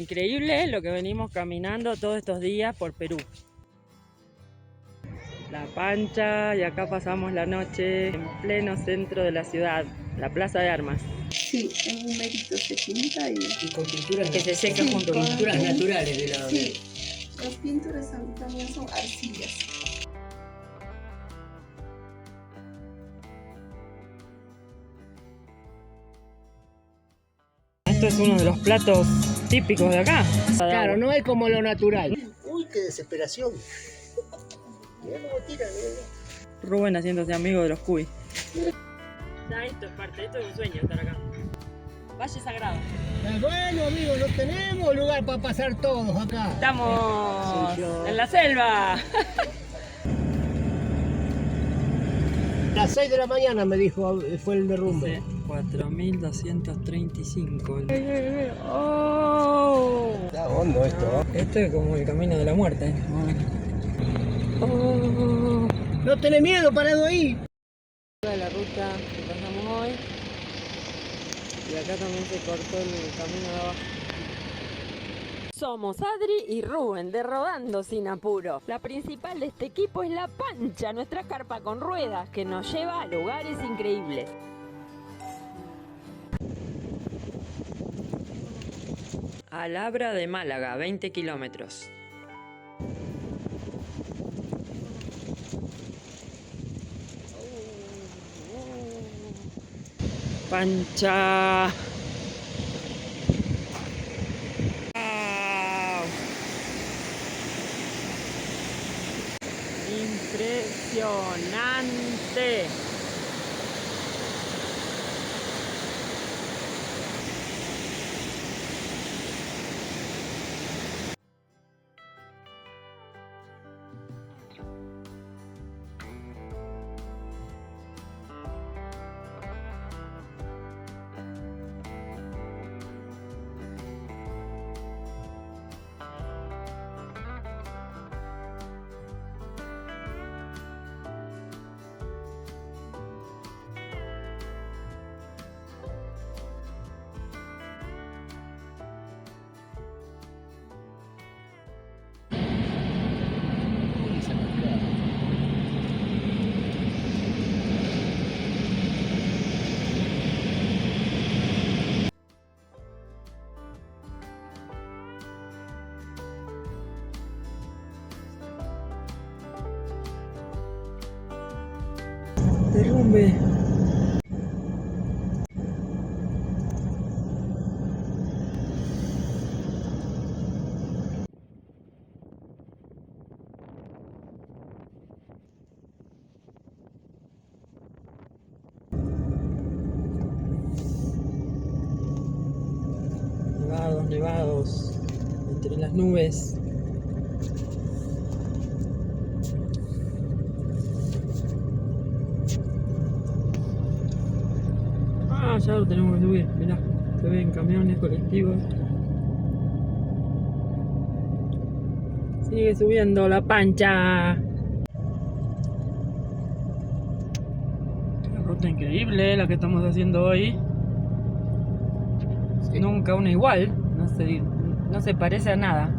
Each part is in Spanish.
Increíble lo que venimos caminando todos estos días por Perú. La Pancha, y acá pasamos la noche en pleno centro de la ciudad, la Plaza de Armas. Sí, en un merito se pinta y con pinturas que se seca sí, junto con pinturas naturales de la. Sí, las pinturas también son arcillas. Esto es uno de los platos típicos de acá. Claro, no es como lo natural. Uy, qué desesperación. Mirá cómo tira, Rubén haciéndose amigo de los cuy. Ya esto es parte, esto es un sueño estar acá. Valle Sagrado. Bueno, amigos, no tenemos lugar para pasar todos acá. Estamos Sí, yo. en la selva. A las 6 de la mañana me dijo, fue el derrumbe. Dice 4235. ¡Oh! Está hondo esto. Esto es como el camino de la muerte. Oh. No tenés miedo, parado ahí. La ruta que pasamos hoy. Y acá también se cortó el camino de abajo. Somos Adri y Rubén de Rodando Sin Apuro. La principal de este equipo es La Pancha, nuestra carpa con ruedas que nos lleva a lugares increíbles. Alhambra de Málaga, 20 kilómetros. Pancha. Impresionante. Derrumbe. Nevados, entre las nubes. Ya lo tenemos que subir, mirá, se ven camiones, colectivos. Sigue subiendo La Pancha. Una ruta increíble la que estamos haciendo hoy. Sí. Nunca una igual, no se parece a nada.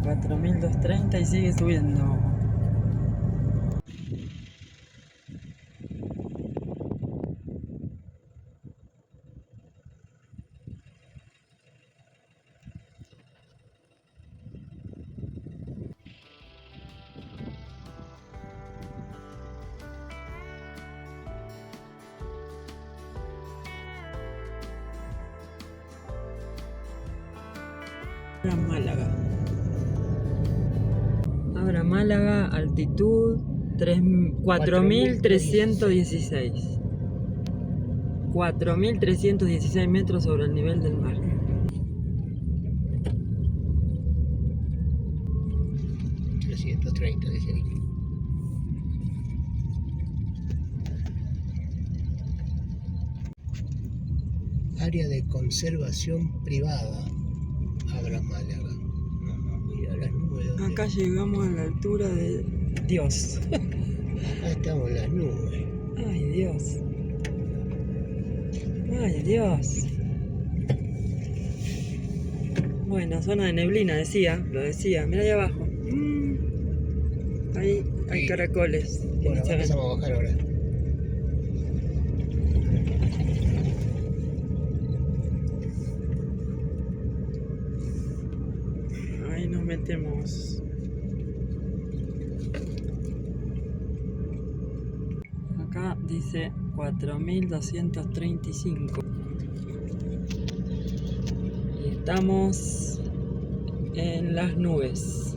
$4.230 y sigue subiendo. Málaga. Abra Málaga, altitud 4.316. 4.316 metros sobre el nivel del mar. Dice ahí. Área de conservación privada. Abra Málaga. Mira las nubes. Acá llegamos a la altura de Dios. Acá estamos en las nubes. Ay, Dios. Ay, Dios. Bueno, zona de neblina, lo decía. Mira ahí abajo. Ahí hay caracoles. Bueno, empezamos a bajar ahora. Ahí nos metemos. Acá dice 4235. Y estamos en las nubes.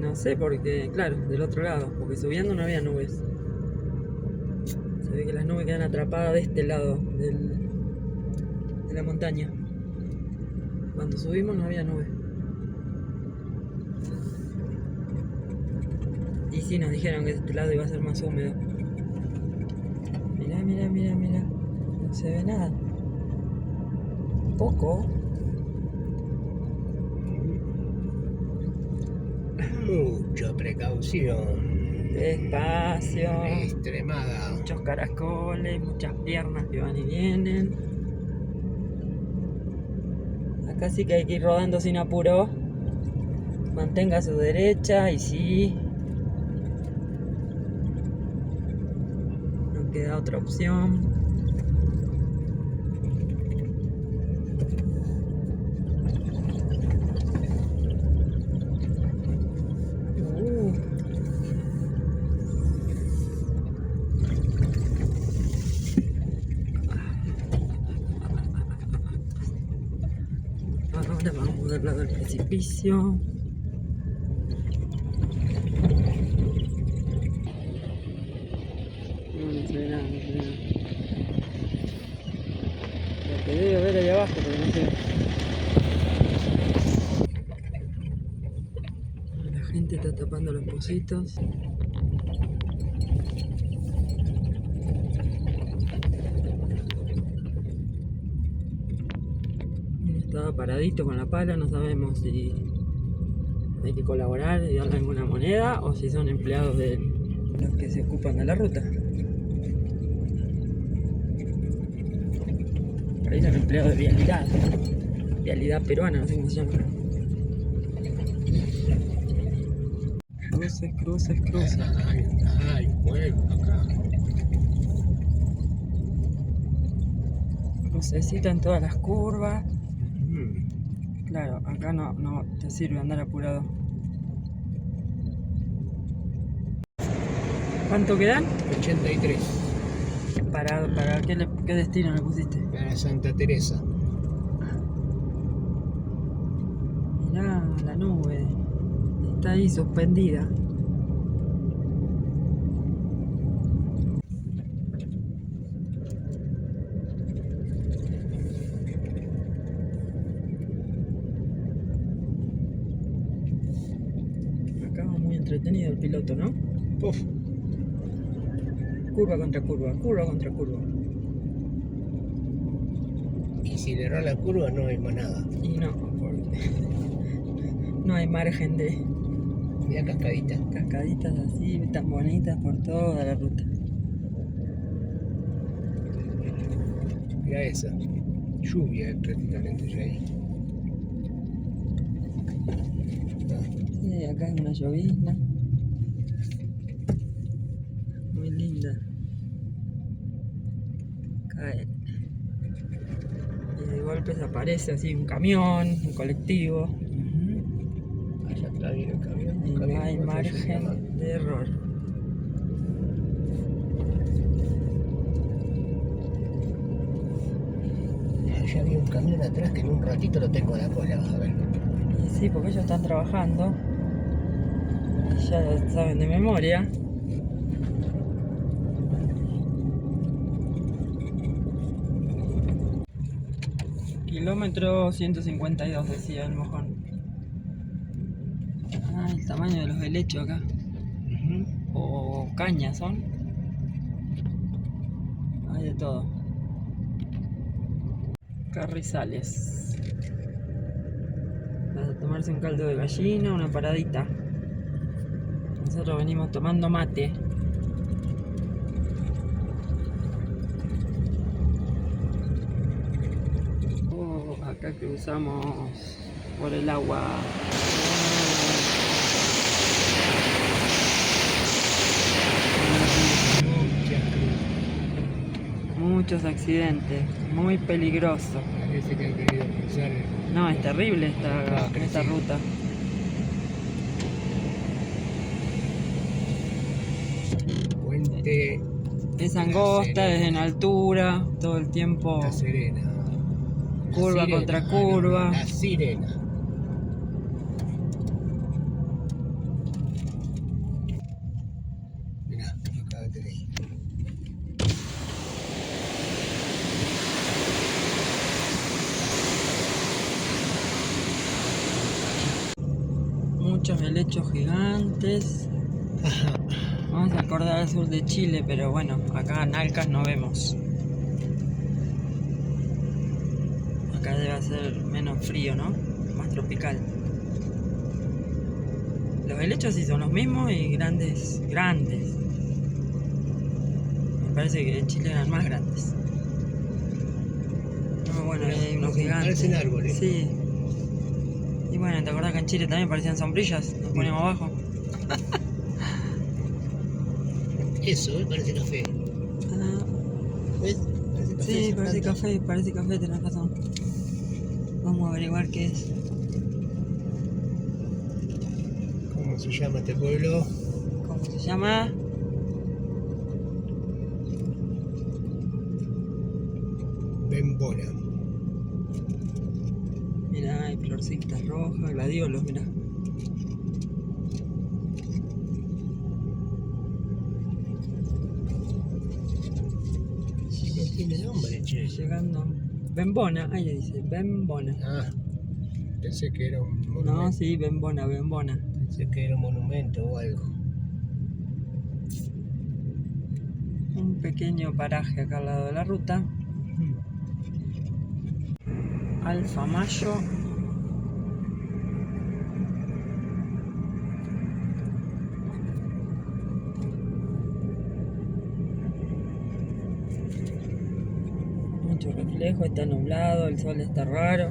No sé porque, claro, del otro lado, porque subiendo no había nubes. Se ve que las nubes quedan atrapadas de este lado de la montaña. Cuando subimos no había nubes. Y sí, nos dijeron que este lado iba a ser más húmedo. Mirá, mirá, mirá, mirá. No se ve nada. Poco. Mucha precaución. Despacio. Extremada. Muchos caracoles, muchas piernas que van y vienen. Acá sí que hay que ir rodando sin apuro. Mantenga a su derecha y sí. No queda otra opción. Ahora vamos del lado del precipicio. No se ve nada, no se ve nada. Lo que debe ver ahí abajo, pero no se ve. La gente está tapando los pocitos. Estaba paradito con la pala, no sabemos si hay que colaborar y darle alguna moneda o si son empleados de los que se ocupan de la ruta. Por ahí son empleados de vialidad peruana, no sé cómo se llama. Cruces, cruces, cruces. Hay un pueblo acá. Crucecita en todas las curvas. Claro, acá no te sirve andar apurado. ¿Cuánto quedan? 83. ¿Para qué destino le pusiste? Para Santa Teresa. Mirá, la nube. Está ahí suspendida. Entretenido el piloto, ¿no? Uf. Curva contra curva, curva contra curva. Y si le erra la curva no hay más nada. Y no, porque no hay margen de... Mira cascaditas. Cascaditas así, tan bonitas por toda la ruta. Mira esa. Lluvia prácticamente ya ahí. Sí, acá hay una llovizna. Muy linda. Cae. Y de golpe aparece así un camión, un colectivo. Allá atrás viene el camión. Y no hay margen de error. Allá había un camión atrás que en un ratito lo tengo a la cola, vas a ver. Y sí, porque ellos están trabajando. Ya lo saben de memoria. Kilómetro 152 decía el mojón. tamaño de los helechos acá. O cañas son. Hay de todo. Carrizales. Para tomarse un caldo de gallina, una paradita. Nosotros venimos tomando mate. Acá cruzamos por el agua. Muchos accidentes, muy peligroso. Parece que han querido cruzar. No, es terrible esta ruta. Puente Es angosta, es en altura, todo el tiempo La Serena. curva contra curva. La Sirena. Mirá, acá tenéis. Muchos helechos gigantes. Vamos al Cordal Sur de Chile, pero bueno, acá en Alcas no vemos. Acá debe ser menos frío, ¿no? Más tropical. Los helechos sí son los mismos y grandes. Me parece que en Chile eran más grandes. No, bueno, ahí hay unos gigantes. Parecen árboles. Sí. Y bueno, ¿te acordás que en Chile también parecían sombrillas? Nos poníamos abajo. Eso, parece café. Ah, ¿Ves? Parece café. sí, esa parece café, tenés razón. Vamos a averiguar qué es. planta. ¿Cómo se llama este pueblo? ¿Cómo se llama? Bembona. Mirá, hay florcitas rojas, gladiolos, mirá. Sí, no tiene nombre, che. Llegando. Bembona, ahí le dice, Bembona. Ah, pensé que era un monumento. No, sí, Bembona. Pensé que era un monumento o algo. Un pequeño paraje acá al lado de la ruta. Alfa Mayo. Mucho reflejo, está nublado, el sol está raro.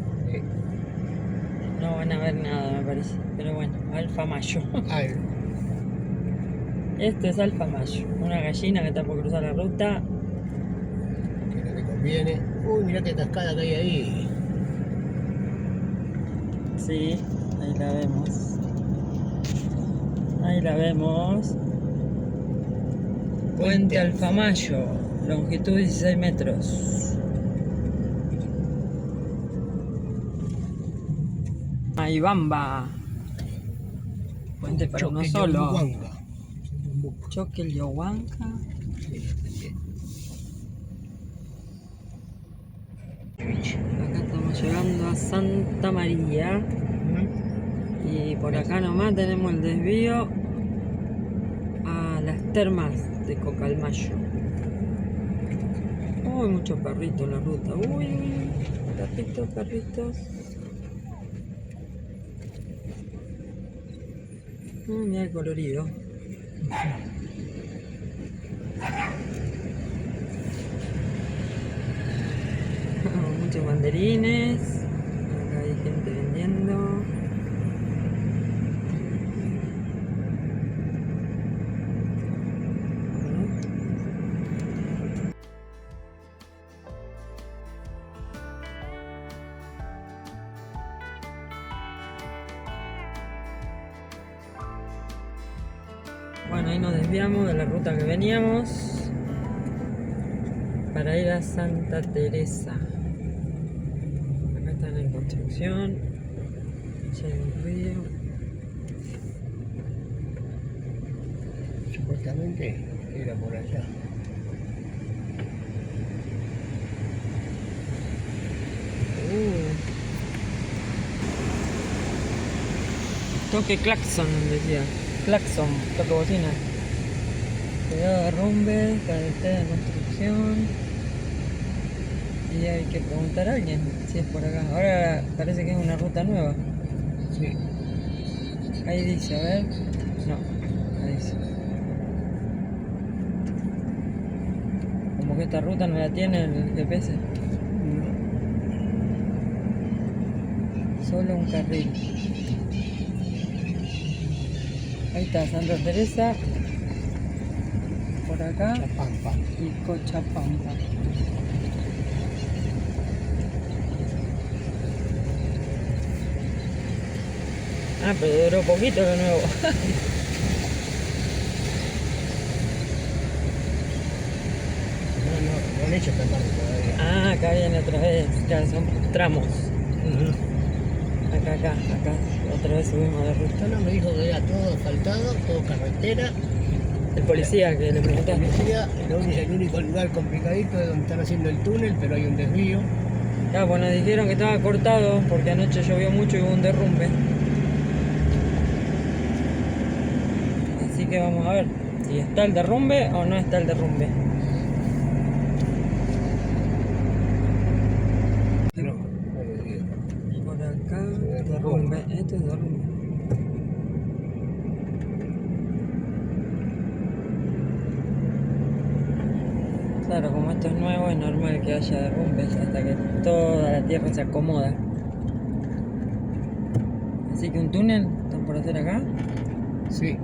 No van a ver nada, me parece. Pero bueno, Alfa Mayo. Ay, Este es Alfa Mayo, una gallina que está por cruzar la ruta. que no te conviene. Uy, mirá qué cascada que hay ahí. Sí, ahí la vemos. Ahí la vemos. Puente Alfamayo, longitud 16 metros. Maibamba. Puente para uno solo. Choquehuanca. Acá estamos llegando a Santa María. Y por acá nomás tenemos el desvío a las termas de Cocalmayo. Uy, muchos perritos en la ruta. Uy, perritos. Mira el colorido. Muchos banderines. Acá hay gente vendiendo. Bueno, ahí nos desviamos de la ruta que veníamos para ir a Santa Teresa. Acá están en construcción, ya hay un río. Supuestamente era por allá. Toque claxon, decía. Claxon, toque bocina. Cuidado de derrumbe, carretera de construcción. Y hay que preguntar a alguien si es por acá. Ahora parece que es una ruta nueva. Sí. Ahí dice, a ver. No, ahí dice. Como que esta ruta no la tiene el GPS. Solo un carril. Ahí está Santa Teresa. Por acá. Chapampa. Y Cochabamba. Ah, pero duró poquito de nuevo. No han hecho esta parte todavía. Ah, acá viene otra vez. Claro, son tramos. Acá. Otra vez subimos de ruta. No, me dijo que era todo asfaltado, todo carretera. El policía que le La preguntaste. policía, el único lugar complicadito es donde están haciendo el túnel, pero hay un desvío. Claro, pues nos dijeron que estaba cortado porque anoche llovió mucho y hubo un derrumbe. Así que vamos a ver si está el derrumbe o no está el derrumbe. No, Por acá, derrumbe. Esto es derrumbe. Claro, como esto es nuevo, es normal que haya derrumbes hasta que toda la tierra se acomoda. Así que un túnel, ¿están por hacer acá? sí.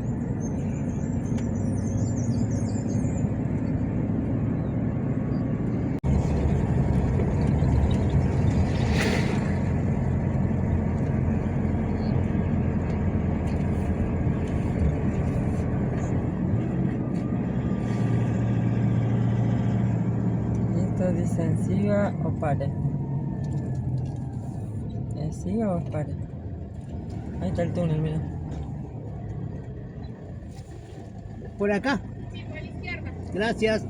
Dicen siga o pare. ¿Es siga o es pare? Ahí está el túnel, mira. ¿Por acá? Sí, por la izquierda. Gracias.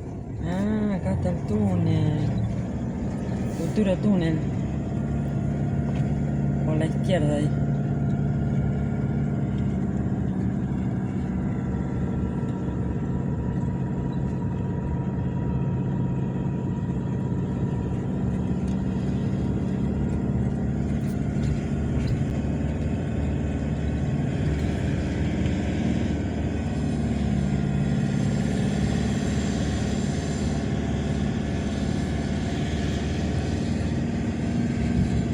Ah, acá está el túnel. Futuro túnel. Por la izquierda ahí.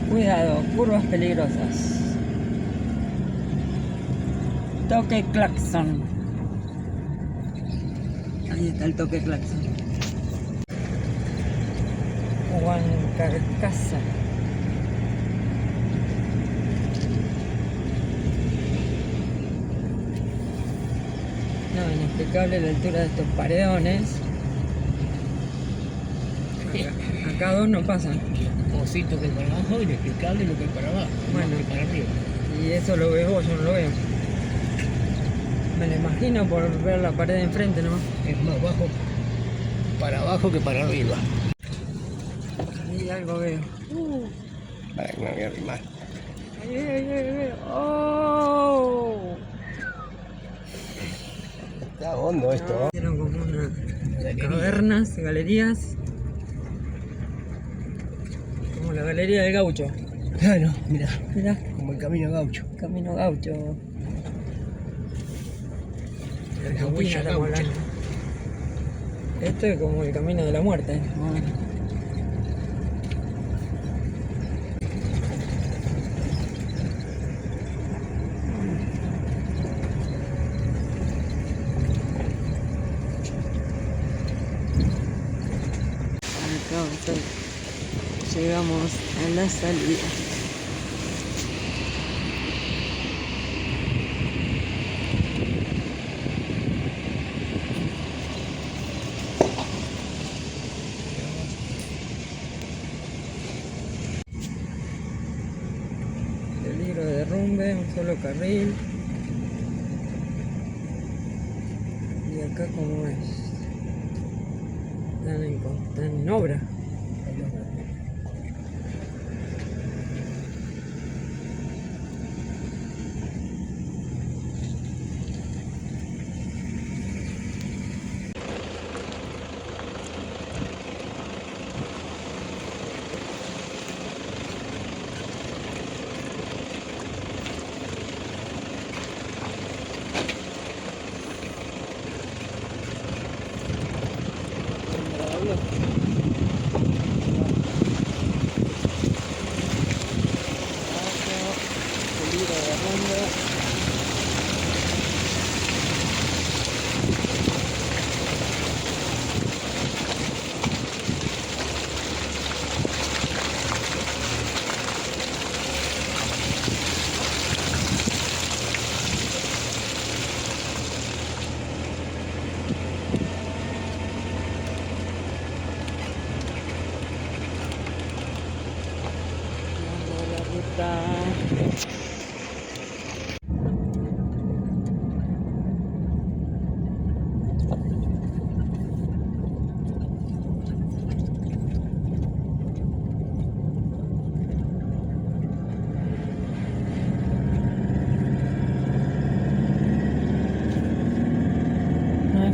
Cuidado, curvas peligrosas. Toque claxon. Ahí está el toque claxon. Huancarcasa. No, inexplicable la altura de estos paredones. Acá dos no pasan. Osito que hay para abajo, inexplicable lo que hay para abajo, Bueno. más que para arriba. Y eso lo ves vos, yo no lo veo. Me lo imagino por ver la pared de enfrente nomás. Es más bajo para abajo que para arriba. Ahí algo veo. Para que me voy a arrimar. Ahí. ¡Oh! Está hondo esto, ¿eh? Hicieron como unas Galería. cavernas, galerías. Como la galería del gaucho. Claro, mira, Mirá, como el camino gaucho. camino gaucho. La Argentina huella estamos gaucha. hablando. Esto es como el camino de la muerte. más o menos. Acá llegamos a la salida. Peligro de derrumbe, un solo carril. Y acá como es. Están en obra.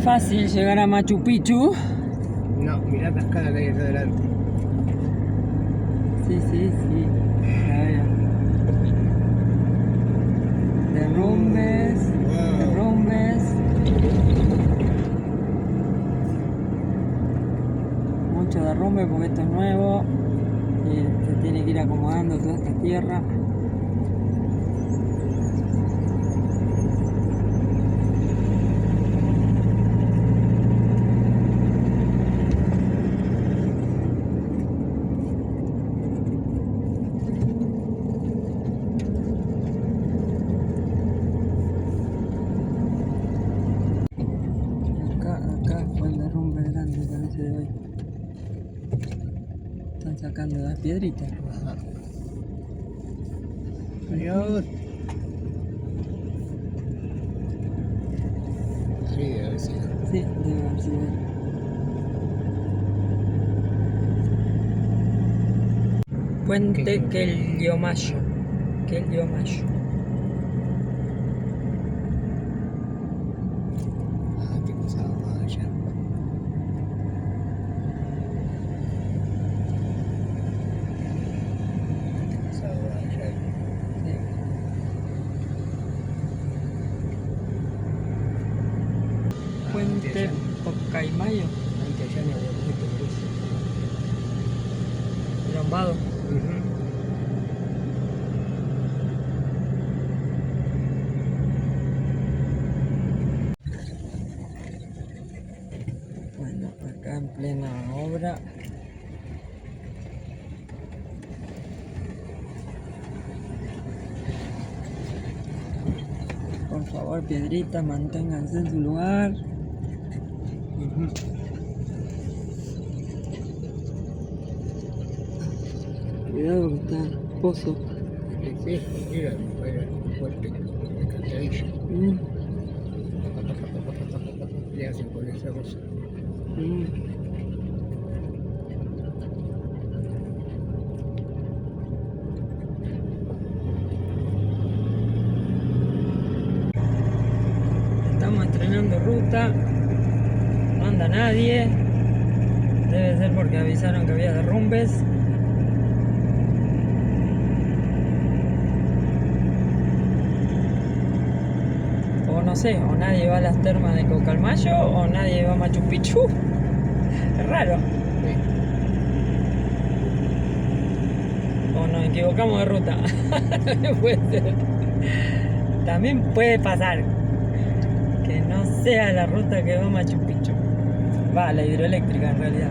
fácil llegar a Machu Picchu. No, mirá la cascada que hay acá adelante. Sí, sí, sí. La veo. Derrumbes, Wow. derrumbes. Mucho derrumbe porque esto es nuevo. Y se tiene que ir acomodando toda esta tierra. Acá fue el derrumbe grande, parece, de hoy. Están sacando las piedritas. Ajá. Adiós. Sí, debe haber sido. Sí, debe haber sido. Puente Queliomayo. Queliomayo. Ah, qué cosa más allá. Qué cosa más allá. Sí. Puente Pocaymayo. Antes allá no había mucho por eso. Lombado. Bueno, acá en plena obra. Por favor, piedritas, manténganse en su lugar. Cuidado que está pozo. Sí, mira, era fuerte, escandadillo. Le hacen con esa cosa. Estamos estrenando ruta. No anda nadie. Debe ser porque avisaron que había derrumbes. O no sé, o nadie va a las termas de Cocalmayo o nadie va a Machu Picchu. Es raro. O nos equivocamos de ruta. Puede ser. También puede pasar que no sea la ruta que va a Machu Picchu. Va, la hidroeléctrica en realidad.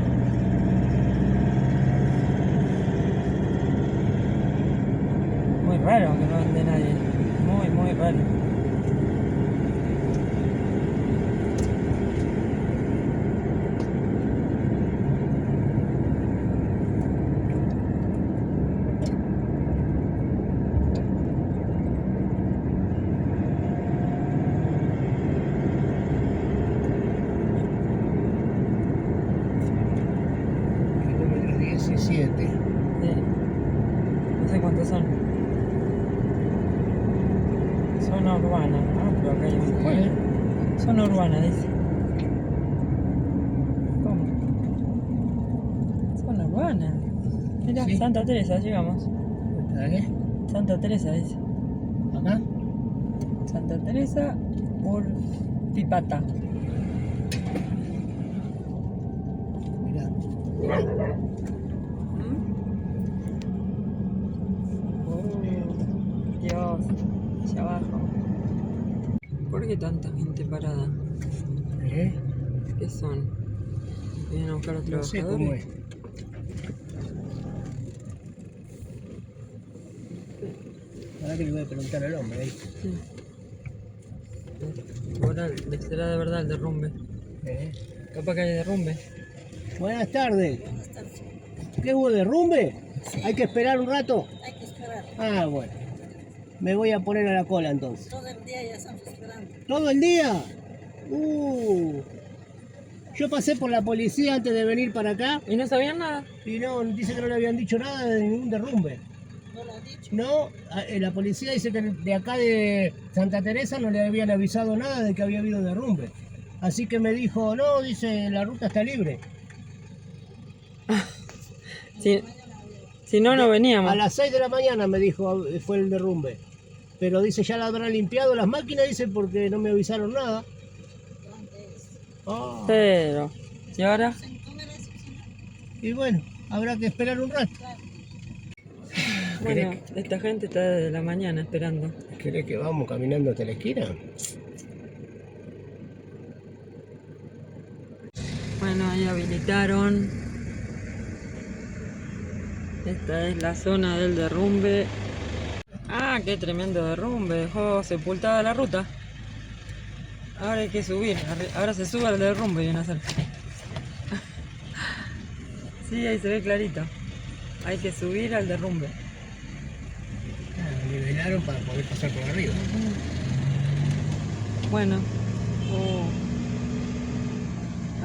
Muy raro que no ande nadie. Muy, muy raro. Kilómetro 17. Sí. No sé cuántos son. Zona urbana. Ah, pero acá hay un pueblo. Zona urbana, dice. ¿Cómo? Zona urbana. Mira, Sí. Santa Teresa, llegamos. ¿Dale? Santa Teresa, dice. ¿Acá? Santa Teresa por Pipata. Mirá. Dios, allá abajo. ¿Por qué tanta gente parada? ¿Eh? ¿Qué son? ¿Vienen a buscar a los No sé cómo trabajadores? es. Ahora que le voy a preguntar al hombre ahí. Sí. Ahora será de verdad el derrumbe. Capaz que hay derrumbe. Buenas tardes. ¿Qué hubo, derrumbe? ¿Hay que esperar un rato? Hay que esperar. Ah, bueno. Me voy a poner a la cola entonces. Todo el día ya estamos esperando. ¿Todo el día? Yo pasé por la policía antes de venir para acá ¿Y no sabían nada? y no, dice que no le habían dicho nada de ningún derrumbe. ¿No lo ha dicho? No, la policía dice que de acá de Santa Teresa no le habían avisado nada de que había habido derrumbe. Así que me dijo, no, dice, la ruta está libre. Si no, no veníamos. A las 6 de la mañana me dijo, fue el derrumbe. Pero dice, ya la habrán limpiado las máquinas, dice, porque no me avisaron nada. Oh. Pero, ¿y ahora? Y bueno, habrá que esperar un rato. Bueno, esta gente está desde la mañana esperando. ¿Querés que vamos caminando hasta la esquina? Bueno, ahí habilitaron. Esta es la zona del derrumbe. Ah, qué tremendo derrumbe. Dejó sepultada la ruta. Ahora hay que subir. Ahora se sube al derrumbe, viene a hacer. Sí, ahí se ve clarito. Hay que subir al derrumbe. Nivelaron para poder pasar por arriba. Bueno,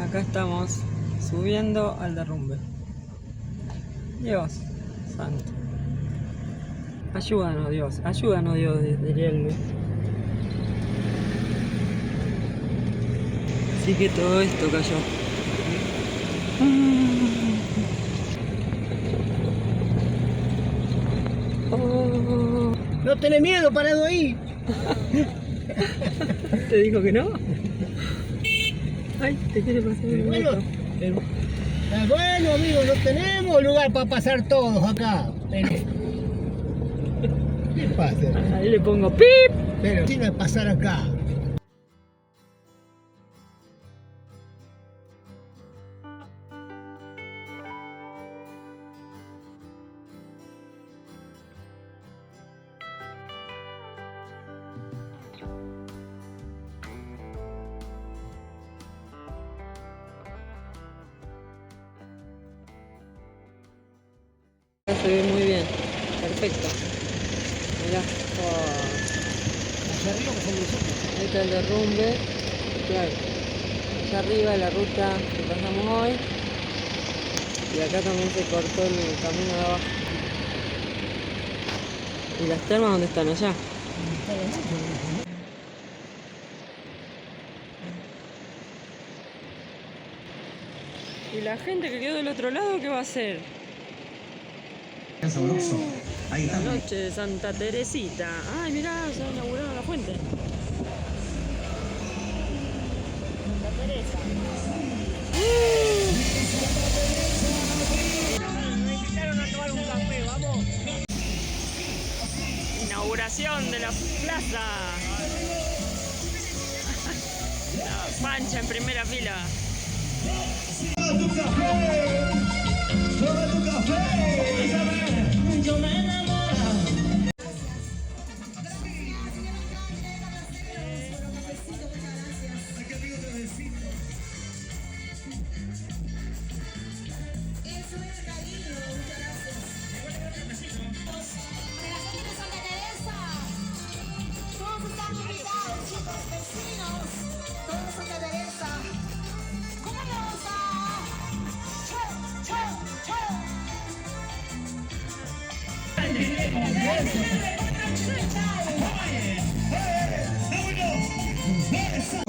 acá estamos subiendo al derrumbe. Dios santo. Ayúdanos Dios, diría el Luis. Así que todo esto cayó. Oh. No tenés miedo, parado ahí. ¿Te dijo que no? Ay, te quiere pasar el Bueno, auto. Bueno, amigos, no tenemos lugar para pasar todos acá. Pero... ¿Qué pasa? Ahí le pongo pip. Pero tiene que pasar acá. Se ve muy bien, perfecto. Mirá, Hacia arriba que son nosotros. ahí está el derrumbe, claro. Allá arriba la ruta que pasamos hoy. Y acá también se cortó el camino de abajo. ¿Y las termas dónde están? Allá. ¿Y la gente que quedó del otro lado qué va a hacer? Sabroso. Ahí La está. noche de Santa Teresita. Ay, mirá, se ha inaugurado la fuente. Santa Teresa. Me invitaron a tomar un café, vamos. Inauguración de la plaza. La Pancha en primera fila. Toma tu café. Toma tu café. Yo me enamoro.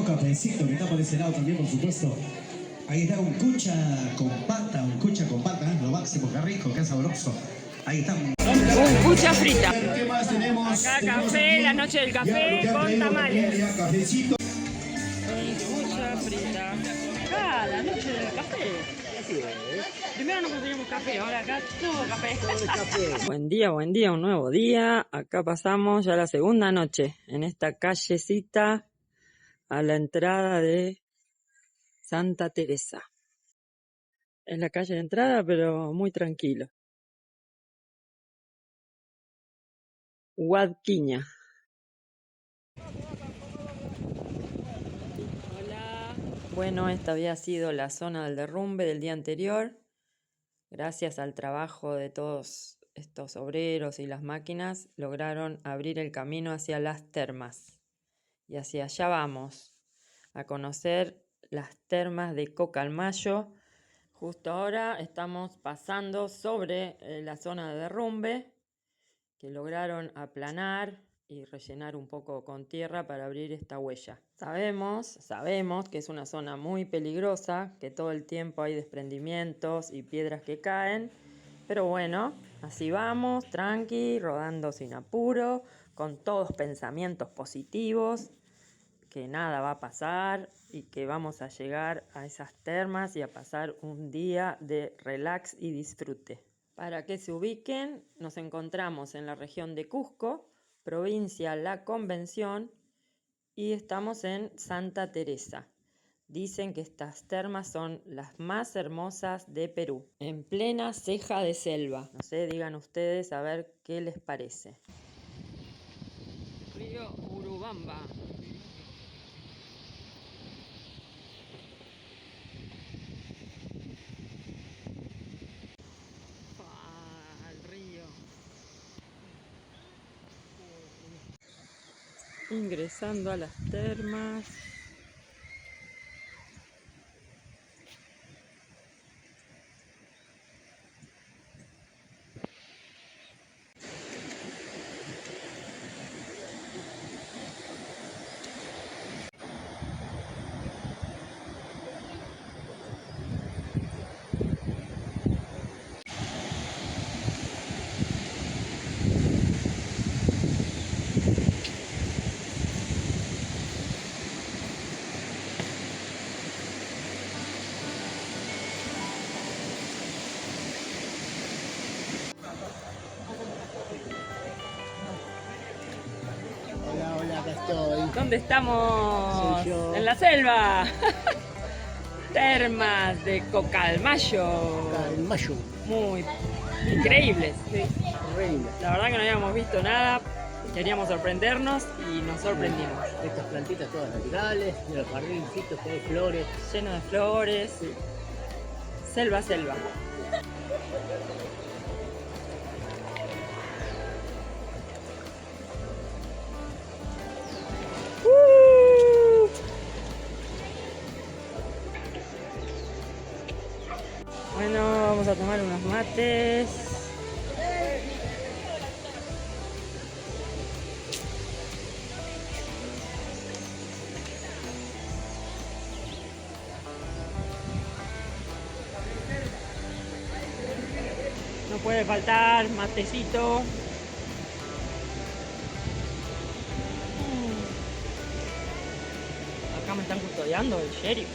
Cafecito que está por ese lado también, por supuesto. Ahí está un cucha con pata, lo máximo, qué rico, qué sabroso. Ahí está. Cucha frita. ¿Qué más tenemos? Acá café, la noche del café con tamales. Cafecito. Cucha frita. Acá, la noche del café. Primero no conseguimos café, ahora acá todo café. Buen día, un nuevo día. Acá pasamos ya la segunda noche en esta callecita a la entrada de Santa Teresa. Es la calle de entrada, pero muy tranquilo. Huadquiña. Hola. Bueno, esta había sido la zona del derrumbe del día anterior. Gracias al trabajo de todos estos obreros y las máquinas, lograron abrir el camino hacia las termas. Y hacia allá vamos, a conocer las termas de Cocalmayo. Justo ahora estamos pasando sobre la zona de derrumbe, que lograron aplanar y rellenar un poco con tierra para abrir esta huella. Sabemos que es una zona muy peligrosa, que todo el tiempo hay desprendimientos y piedras que caen, pero bueno, así vamos, tranqui, rodando sin apuro, con todos pensamientos positivos, que nada va a pasar y que vamos a llegar a esas termas y a pasar un día de relax y disfrute. Para que se ubiquen, nos encontramos en la región de Cusco, provincia La Convención, y estamos en Santa Teresa. Dicen que estas termas son las más hermosas de Perú, en plena ceja de selva. No sé, digan ustedes a ver qué les parece. Río Urubamba. Al río. Ingresando a las termas. Hola, acá estoy. ¿Dónde estamos? Soy yo. En la selva. Termas de Cocalmayo. Mayo. Muy increíbles. Sí, horrible. La verdad que no habíamos visto nada. Queríamos sorprendernos y nos sorprendimos. Estas plantitas todas naturales, en el jardincito, todo de flores. Lleno de flores. Sí. Selva, selva. Bueno, vamos a tomar unos mates. No puede faltar matecito. Acá me están custodiando el sheriff.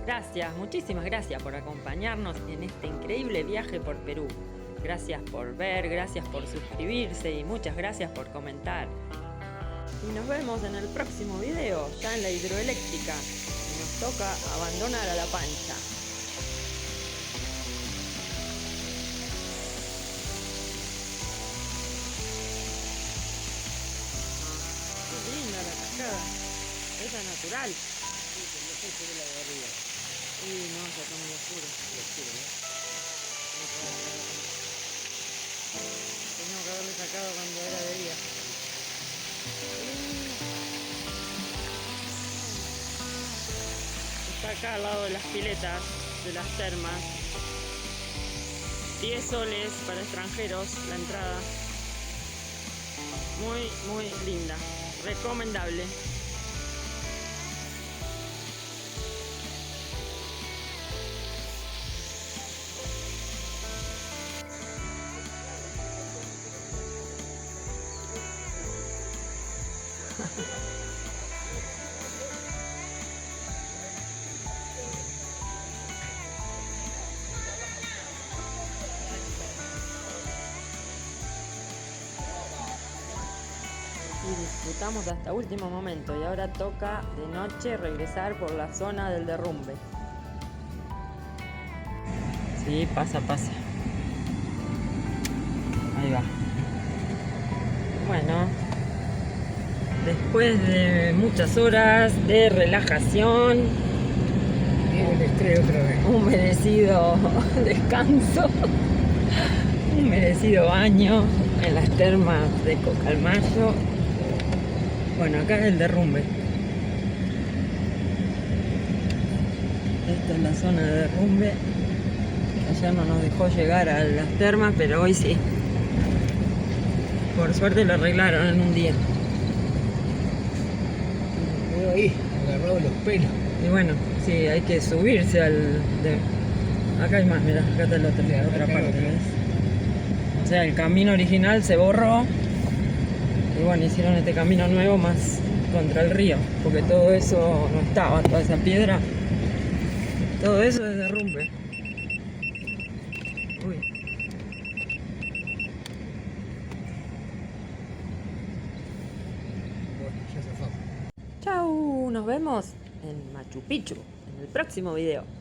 Gracias, muchísimas gracias por acompañarnos en este increíble viaje por Perú. Gracias por ver, gracias por suscribirse y muchas gracias por comentar. Y nos vemos en el próximo video, ya en la hidroeléctrica. Y nos toca abandonar a La Pancha. Qué linda la cascada. Esa es natural. Y no, ya está muy oscuro. Tengo que haberle sacado cuando era de día. Está acá al lado de las piletas, de las termas. 10 soles para extranjeros la entrada. Muy, muy linda. Recomendable. Y disfrutamos hasta último momento y ahora toca de noche regresar por la zona del derrumbe. Sí, pasa. Ahí va. Bueno, después de muchas horas de relajación, Viene el estrés otra vez. un merecido descanso, un merecido baño en las termas de Cocalmayo. Bueno, acá es el derrumbe. Esta es la zona de derrumbe. Ayer no nos dejó llegar a las termas, pero hoy sí. Por suerte lo arreglaron en un día. Me veo ahí, agarrado de los pelos. Y bueno, sí, hay que subirse acá hay más, mira, acá está la otra Acá parte, otro. ¿ves? O sea, el camino original se borró. Y bueno, hicieron este camino nuevo más contra el río. Porque todo eso no estaba, toda esa piedra. Todo eso es derrumbe. Uy. Bueno, ya zafamos. Chau, nos vemos en Machu Picchu en el próximo video.